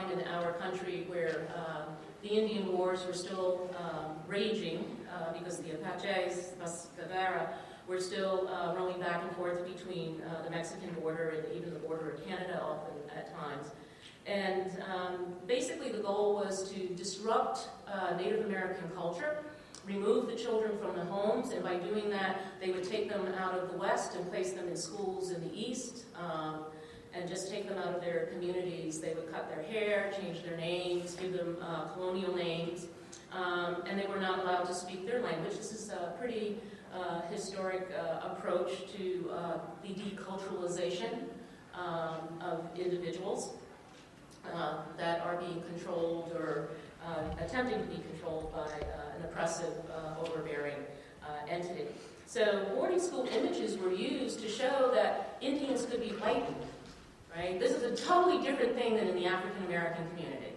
time in our country where the Indian Wars were still raging because the Apaches, Los Guevara, were still roaming back and forth between the Mexican border and even the border of Canada often at times. And basically the goal was to disrupt Native American culture, remove the children from the homes, and by doing that, they would take them out of the West and place them in schools in the East, and just take them out of their communities. They would cut their hair, change their names, give them colonial names, and they were not allowed to speak their language. This is a pretty historic approach to the deculturalization of individuals that are being controlled or attempting to be controlled by an oppressive, overbearing entity. So boarding school images were used to show that Indians could be whitened, right? This is a totally different thing than in the African American community,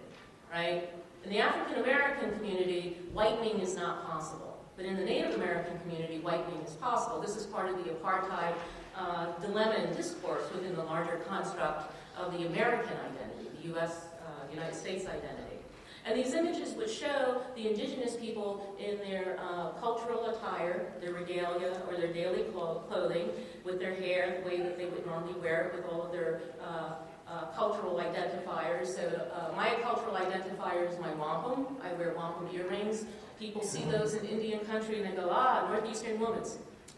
right? In the African American community, whitening is not possible. But in the Native American community, whitening is possible. This is part of the apartheid dilemma and discourse within the larger construct of the American identity, the United States identity. And these images would show the indigenous people in their cultural attire, their regalia, or their daily clothing, with their hair the way that they would normally wear it, with all of their cultural identifiers. So my cultural identifier is my wampum. I wear wampum earrings. People see those in Indian country and they go, Northeastern woman.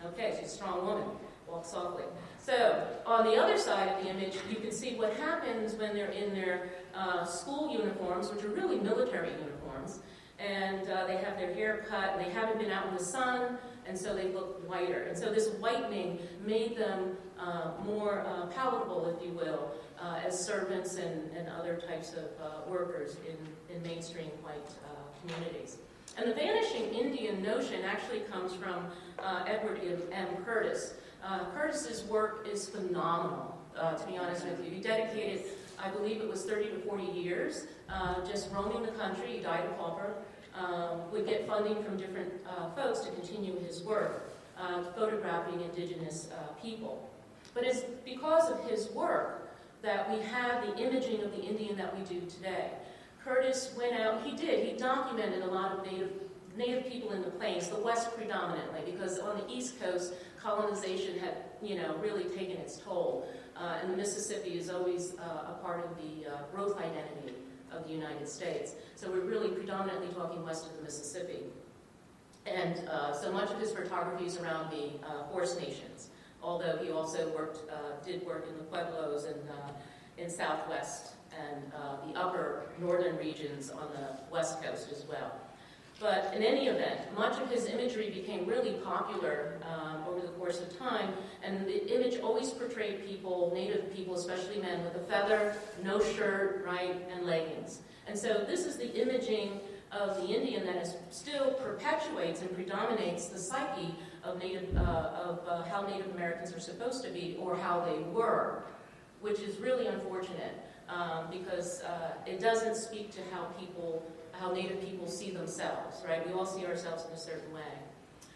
Okay, she's a strong woman. Walk softly. So on the other side of the image, you can see what happens when they're in their school uniforms, which are really military uniforms, and they have their hair cut, and they haven't been out in the sun, and so they look whiter. And so this whitening made them more palatable, if you will, as servants and other types of workers in mainstream white communities. And the vanishing Indian notion actually comes from Edward M. Curtis. Curtis's work is phenomenal, to be honest with you. He dedicated, I believe it was 30 to 40 years, just roaming the country. He died a pauper, would get funding from different folks to continue his work, photographing indigenous people. But it's because of his work that we have the imaging of the Indian that we do today. Curtis went out, he documented a lot of Native people in the plains, the West predominantly, because on the East Coast, colonization had, really taken its toll. And the Mississippi is always a part of the growth identity of the United States. So we're really predominantly talking west of the Mississippi. And so much of his photography is around the Horse Nations, although he also did work in the Pueblos and in Southwest and the upper northern regions on the West Coast as well. But in any event, much of his imagery became really popular over the course of time, and the image always portrayed people, Native people, especially men, with a feather, no shirt, right, and leggings. And so this is the imaging of the Indian that still perpetuates and predominates the psyche of how Native Americans are supposed to be, or how they were, which is really unfortunate because it doesn't speak to how Native people see themselves, right? We all see ourselves in a certain way.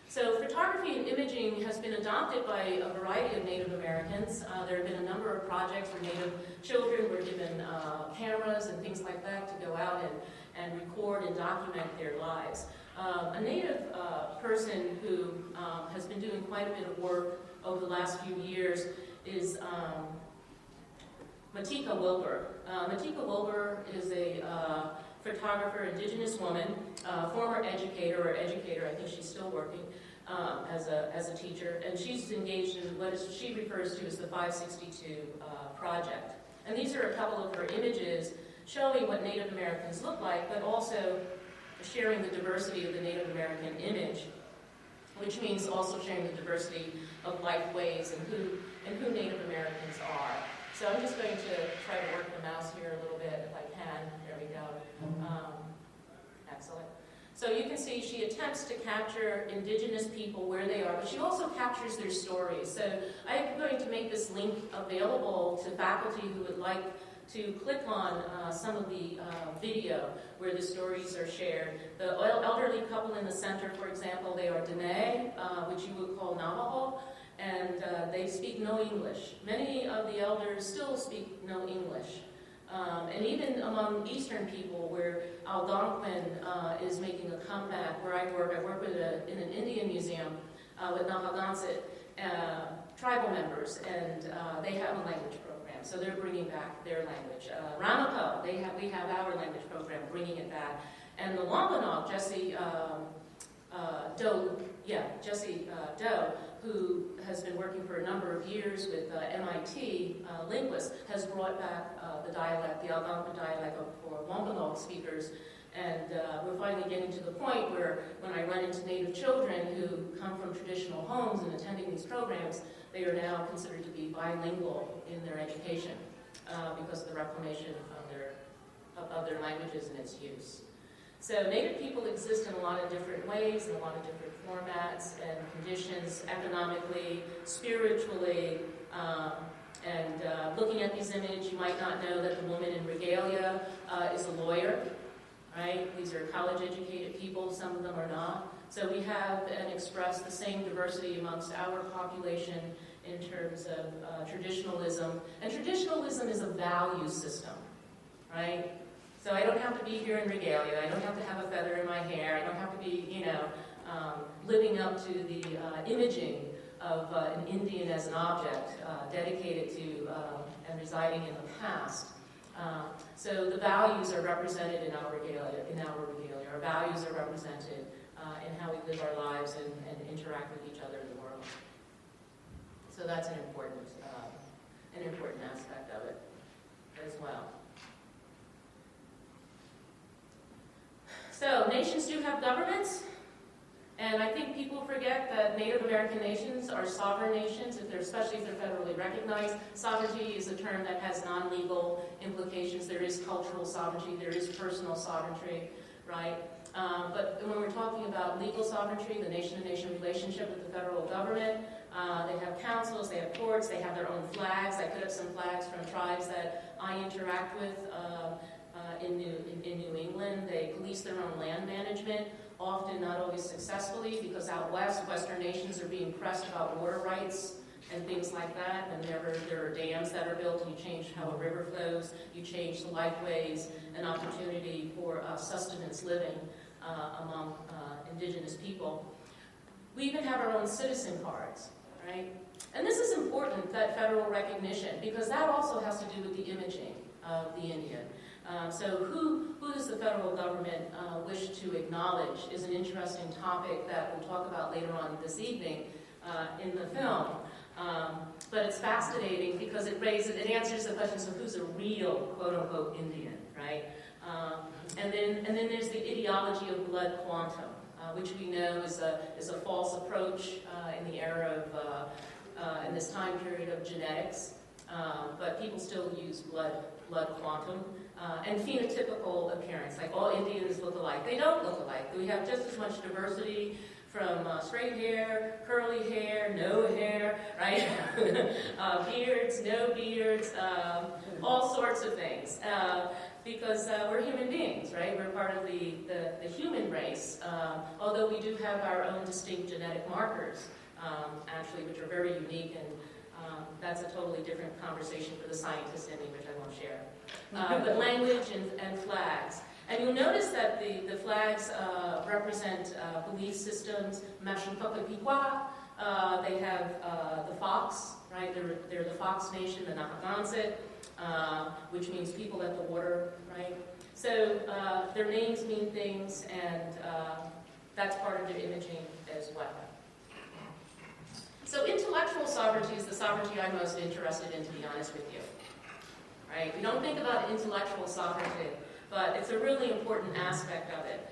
So photography and imaging has been adopted by a variety of Native Americans. There have been a number of projects where Native children were given cameras and things like that to go out and record and document their lives. A Native person who has been doing quite a bit of work over the last few years is Nanticoke Wilbur. Nanticoke Wilbur is a photographer, indigenous woman, former educator, I think she's still working as a teacher, and she's engaged in what she refers to as the 562 project. And these are a couple of her images showing what Native Americans look like, but also sharing the diversity of the Native American image, which means also sharing the diversity of life ways and who Native Americans are. So I'm just going to try to work the mouse here a little bit if I can. There we go. Excellent. So you can see she attempts to capture indigenous people where they are, but she also captures their stories. So I'm going to make this link available to faculty who would like to click on some of the video where the stories are shared. The elderly couple in the center, for example, they are Dene, which you would call Navajo, and they speak no English. Many of the elders still speak no English. And even among Eastern people, where Algonquin is making a comeback, where I work with in an Indian museum with Narragansett tribal members, and they have a language program, so they're bringing back their language. Ramapough, we have our language program, bringing it back. And the Wampanoag, Jesse Doe, who has been working for a number of years with MIT linguists, has brought back the dialect, the Algonquin dialect for Wampanoag speakers. And we're finally getting to the point where when I run into Native children who come from traditional homes and attending these programs, they are now considered to be bilingual in their education because of the reclamation of their languages and its use. So Native people exist in a lot of different ways, in a lot of different formats and conditions, economically, spiritually, and looking at these images, you might not know that the woman in regalia is a lawyer, right? These are college-educated people, some of them are not. So we have and express the same diversity amongst our population in terms of traditionalism. And traditionalism is a value system, right? So I don't have to be here in regalia, I don't have to have a feather in my hair, I don't have to be, living up to the imaging of an Indian as an object dedicated to and residing in the past. So the values are represented in our regalia. Our values are represented in how we live our lives and interact with each other in the world. So that's an important aspect of it as well. So nations do have governments, and I think people forget that Native American nations are sovereign nations, especially if they're federally recognized. Sovereignty is a term that has non-legal implications. There is cultural sovereignty, there is personal sovereignty, right? But when we're talking about legal sovereignty, the nation-to-nation relationship with the federal government, they have councils, they have courts, they have their own flags. I put up some flags from tribes that I interact with in New England. They police their own land management, often not always successfully, because out west, Western nations are being pressed about water rights and things like that. Whenever there are dams that are built and you change how a river flows, you change the lifeways and opportunity for sustenance living among indigenous people. We even have our own citizen cards, right? And this is important, that federal recognition, because that also has to do with the imaging of the Indian. So who does the federal government wish to acknowledge is an interesting topic that we'll talk about later on this evening in the film. But it's fascinating because it answers the question, so who's a real quote-unquote Indian, right? And then there's the ideology of blood quantum, which we know is a false approach in the era of in this time period of genetics. But people still use blood quantum. And phenotypical appearance, like all Indians look alike. They don't look alike. We have just as much diversity from straight hair, curly hair, no hair, right? Beards, no beards, all sorts of things. Because we're human beings, right? We're part of the human race, although we do have our own distinct genetic markers, actually, which are very unique, and that's a totally different conversation for the scientists in me, which I won't share. But language and flags. And you'll notice that the flags represent belief systems. They have the fox, right? They're the Fox Nation, the Narragansett, which means people at the water, right? So their names mean things, and that's part of their imaging as well. So intellectual sovereignty is the sovereignty I'm most interested in, to be honest with you. Right? We don't think about intellectual sovereignty, but it's a really important aspect of it.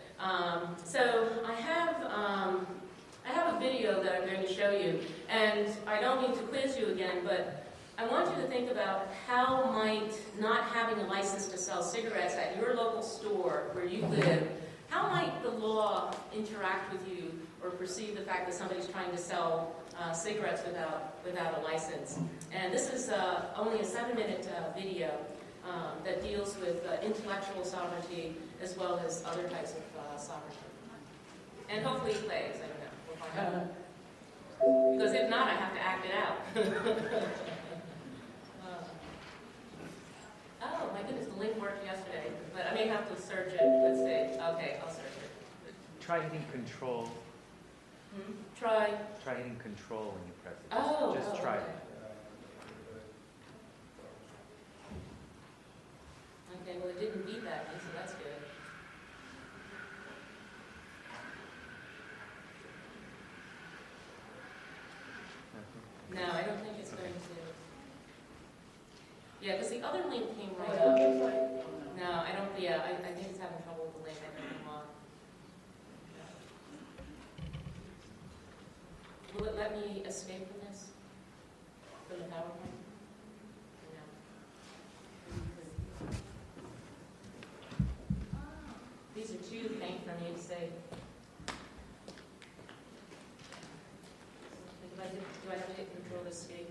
So I have a video that I'm going to show you, and I don't mean to quiz you again, but I want you to think about how might not having a license to sell cigarettes at your local store where you live, how might the law interact with you or perceive the fact that somebody's trying to sell cigarettes without a license. And this is only a 7-minute video that deals with intellectual sovereignty as well as other types of sovereignty. And hopefully it plays, I don't know, we'll find out. Because if not, I have to act it out. Oh, my goodness, the link worked yesterday, but I may have to search it. Let's see. Okay, I'll search it. Try hitting control. Try hitting control when you press it. Just try okay. it. Okay, well, it didn't beat that one, so that's good. No, I don't think it's going to. Yeah, because the other link came right up. No, I don't. Yeah, I think it's having trouble with the link. I don't know why. Will it let me escape from this? From the PowerPoint? No. These are too faint for me to say. Do I have to hit control escape?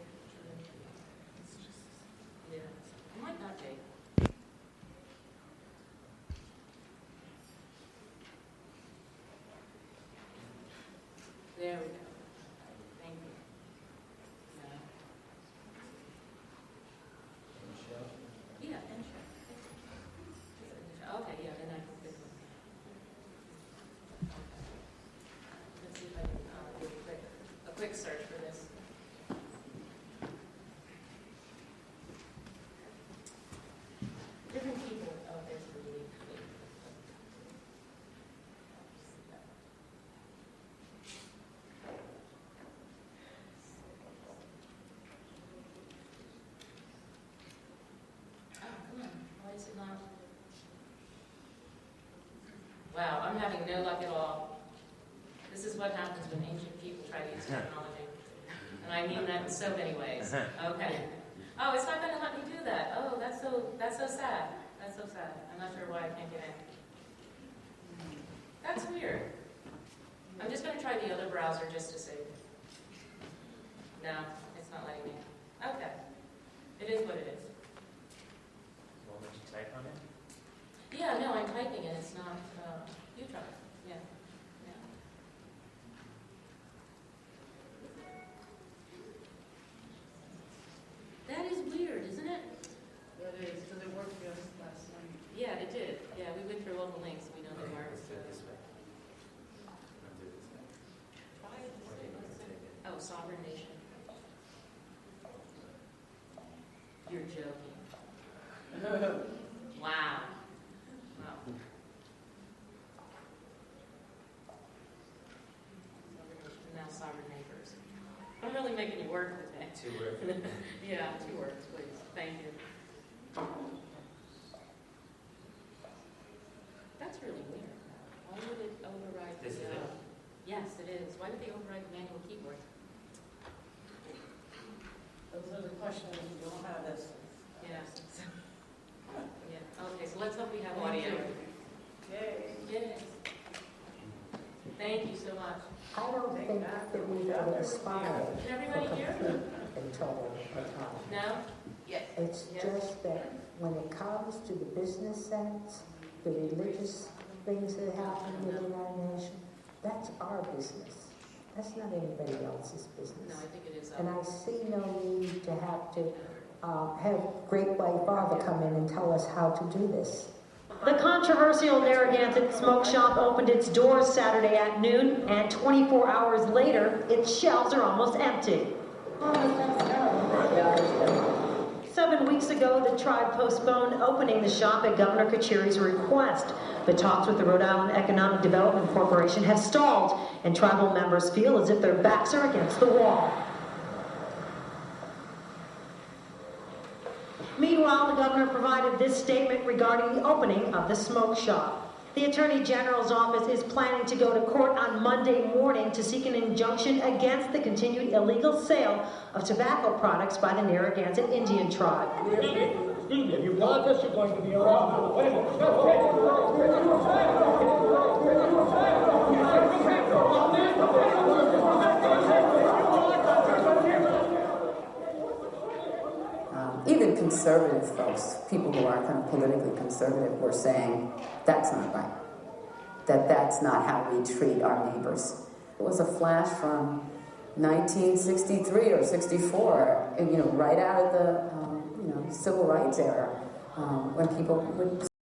Yeah. It might not be. There we go. Thank you. No. Yeah, and sure. Okay, yeah, then I can pick one. Okay. Let's see if I can do a quick search for this. Different people. Oh, there's the lead. Wow, I'm having no luck at all. This is what happens when ancient people try to use technology. And I mean that in so many ways. Okay. Oh, it's not going to let me do that. Oh, that's so sad. That's so sad. I'm not sure why I can't get in. That's weird. I'm just going to try the other browser just to see. No, it's not letting me. Okay. It is what it is. Won't let you type on it? Yeah, no, I'm typing and it's not. You try. Yeah. That is weird, isn't it? That is, because it worked just last night. Yeah, it did. Yeah, we went through all the links. We know they worked. Let's do it this way. Try it. Oh, sovereign nation. You're joking. Wow. Now sovereign neighbors. I'm really making you work with that. 2 words. Yeah, 2 words, please. Thank you. That's really weird. Why would it override This is it? Yes, it is. Why would they override the manual keyboard? Those are the questions you don't have this. Yeah. Yeah. Okay, so let's hope we have audio. Yay. Yes. Thank you so much. I don't think that we would aspire Can everybody hear? in total autonomy. No? Yes. It's Yes. just that when it comes to the business sense, the religious things that happen within our nation, that's our business. That's not anybody else's business. No, I think it is. And I see no need to have Great White Father come in and tell us how to do this. The controversial Narragansett Smoke Shop opened its doors Saturday at noon, and 24 hours later, its shelves are almost empty. 7 weeks ago, the tribe postponed opening the shop at Governor Kachiri's request. The talks with the Rhode Island Economic Development Corporation have stalled, and tribal members feel as if their backs are against the wall. Meanwhile, the governor provided this statement regarding the opening of the smoke shop. The Attorney General's office is planning to go to court on Monday morning to seek an injunction against the continued illegal sale of tobacco products by the Narragansett Indian tribe. Excuse me, if you want this, you're going to be around. Wait a minute. Even conservative folks, people who are kind of politically conservative, were saying that's not right. That's not how we treat our neighbors. It was a flash from 1963 or 64, right out of the civil rights era. when people would